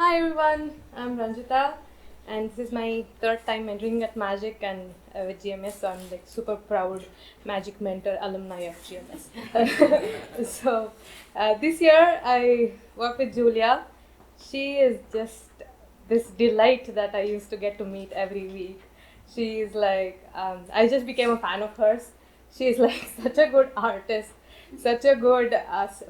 Hi everyone, I'm Ranjitha, and this is my third time mentoring at Magic and with GMS, so I'm like super proud Magic mentor alumni of GMS. This year I work with Julia. She is just this delight that I used to get to meet every week. She is like, I just became a fan of hers. She is like such a good artist, such a good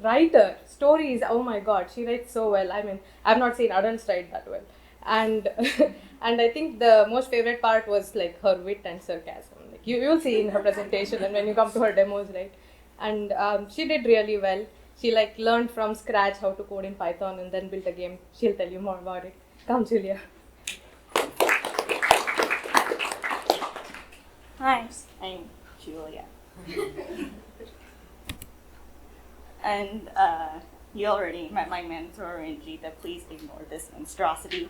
writer. Stories, oh my god, she writes so well. I mean, I've not seen adults write that well. And and I think the most favorite part was like her wit and sarcasm. Like you'll see in her presentation and when you come to her demos, right? And she did really well. She like learned from scratch how to code in Python and then built a game. She'll tell you more about it. Come, Julia. Hi, I'm Julia. And you already met my mentor, Ranjitha. Please ignore this monstrosity.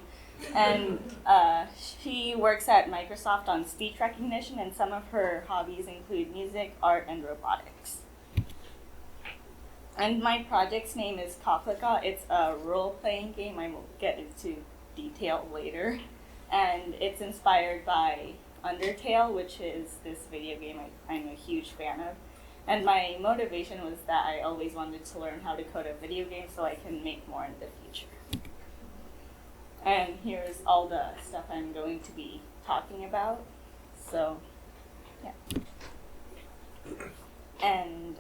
And she works at Microsoft on speech recognition, and some of her hobbies include music, art, and robotics. And my project's name is Koklika. It's a role-playing game. I will get into detail later. And it's inspired by Undertale, which is this video game I'm a huge fan of. And my motivation was that I always wanted to learn how to code a video game so I can make more in the future. And here's all the stuff I'm going to be talking about. So, yeah. And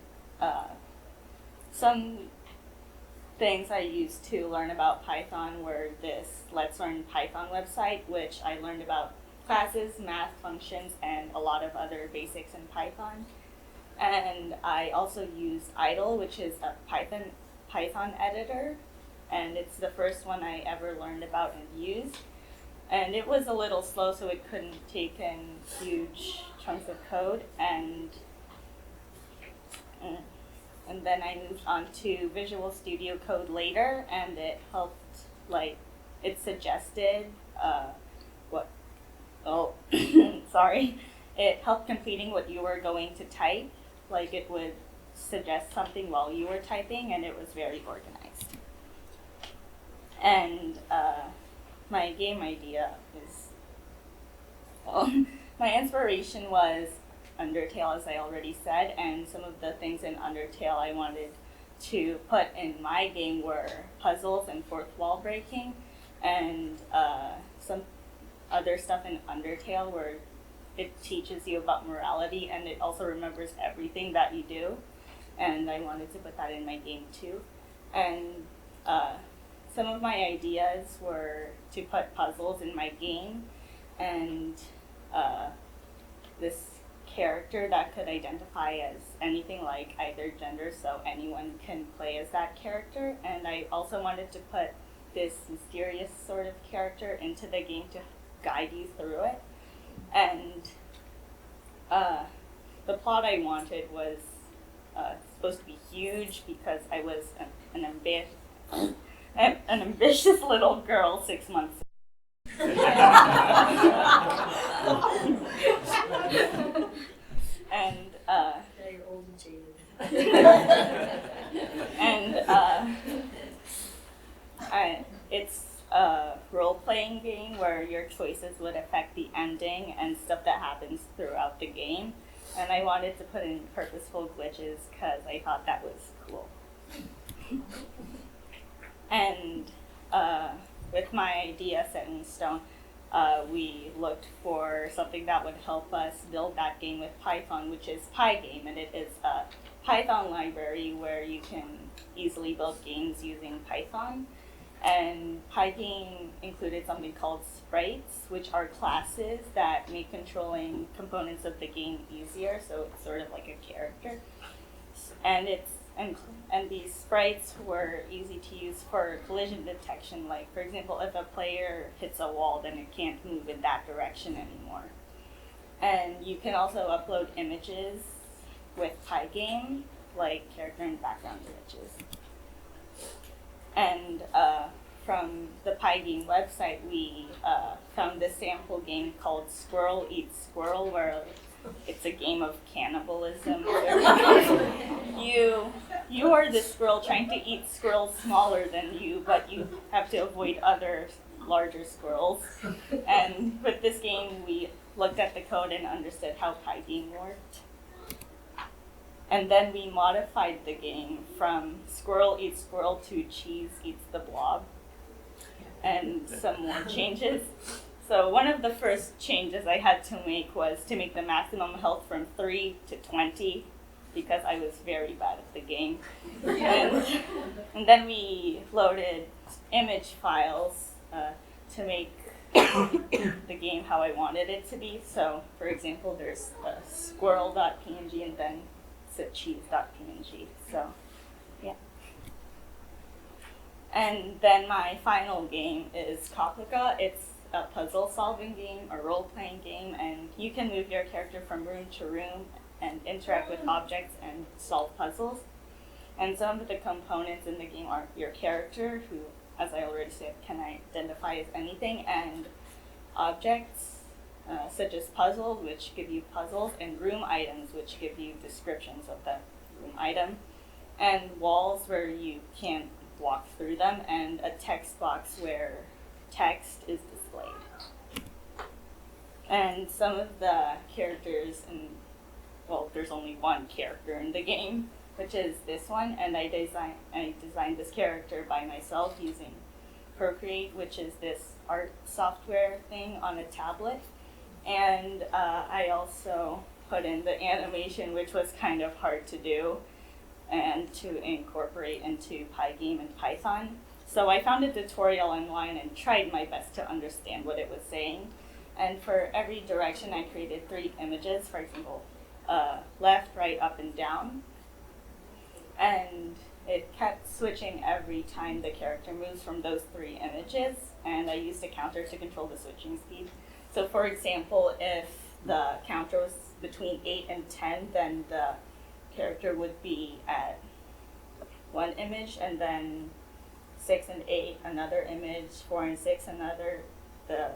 some things I used to learn about Python were this Let's Learn Python website, which I learned about classes, math, functions, and a lot of other basics in Python. And I also used Idle, which is a Python editor, and it's the first one I ever learned about and used. And it was a little slow, so it couldn't take in huge chunks of code. And then I moved on to Visual Studio Code later, and it helped, it suggested it helped completing what you were going to type. Like it would suggest something while you were typing, and it was very organized. And my game idea is, my inspiration was Undertale, as I already said, and some of the things in Undertale I wanted to put in my game were puzzles and fourth wall breaking, and some other stuff in Undertale where it teaches you about morality, and it also remembers everything that you do, and I wanted to put that in my game too. And some of my ideas were to put puzzles in my game, and this character that could identify as anything like either gender, so anyone can play as that character. And I also wanted to put this mysterious sort of character into the game to guide you through it. And the plot I wanted was supposed to be huge because I was an ambitious little girl 6 months and very old and jaded. It's a role-playing game where your choices would affect the ending and stuff that happens throughout the game. And I wanted to put in purposeful glitches because I thought that was cool. And with my idea set in stone, we looked for something that would help us build that game with Python, which is Pygame, and it is a Python library where you can easily build games using Python. And Pygame included something called sprites, which are classes that make controlling components of the game easier, so it's sort of like a character. And these sprites were easy to use for collision detection. Like, for example, if a player hits a wall, then it can't move in that direction anymore. And you can also upload images with Pygame, like character and background images. And from the Pygame website, we found this sample game called Squirrel Eats Squirrel, where it's a game of cannibalism. You you are the squirrel trying to eat squirrels smaller than you, but you have to avoid other larger squirrels. And with this game, we looked at the code and understood how Pygame worked. And then we modified the game from squirrel eats squirrel to cheese eats the blob, and some more changes. So one of the first changes I had to make was to make the maximum health from 3 to 20, because I was very bad at the game. And then we loaded image files to make the game how I wanted it to be. So for example, there's a squirrel.png and then it's a cheese.png. So yeah. And then my final game is Kaplika. It's a puzzle solving game, a role playing game, and you can move your character from room to room and interact with objects and solve puzzles. And some of the components in the game are your character, who, as I already said, can identify as anything, and objects such as puzzles, which give you puzzles, and room items, which give you descriptions of the room item, and walls where you can't walk through them, and a text box where text is displayed. And some of the characters, well, there's only one character in the game, which is this one, and I designed this character by myself using Procreate, which is this art software thing on a tablet. And I also put in the animation, which was kind of hard to do and to incorporate into Pygame and Python. So I found a tutorial online and tried my best to understand what it was saying. And for every direction, I created 3 images, for example, left, right, up, and down. And it kept switching every time the character moves from those 3 images, and I used a counter to control the switching speed. So for example, if the counter was between 8 and 10, then the character would be at 1 image, and then 6 and 8, another image, 4 and 6, another, the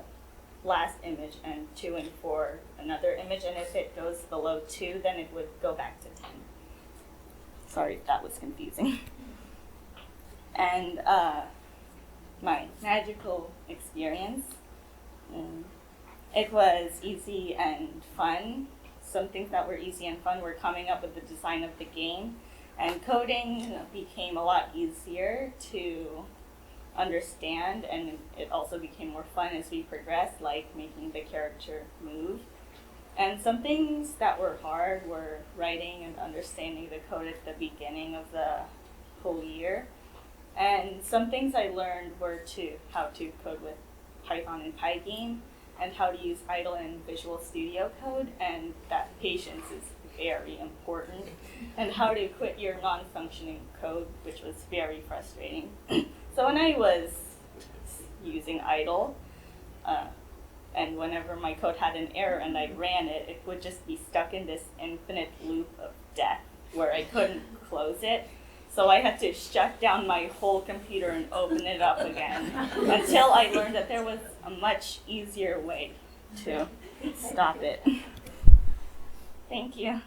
last image, and 2 and 4, another image, and if it goes below 2, then it would go back to 10. Sorry if that was confusing. And my magical experience, it was easy and fun. Some things that were easy and fun were coming up with the design of the game, and coding became a lot easier to understand, and it also became more fun as we progressed, like making the character move. And some things that were hard were writing and understanding the code at the beginning of the whole year. And some things I learned were how to code with Python and Pygame, and how to use Idle and Visual Studio Code, and that patience is very important, and how to quit your non-functioning code, which was very frustrating. So when I was using Idle, and whenever my code had an error and I ran it, it would just be stuck in this infinite loop of death where I couldn't close it. So I had to shut down my whole computer and open it up again until I learned that there was a much easier way to stop it. Thank you.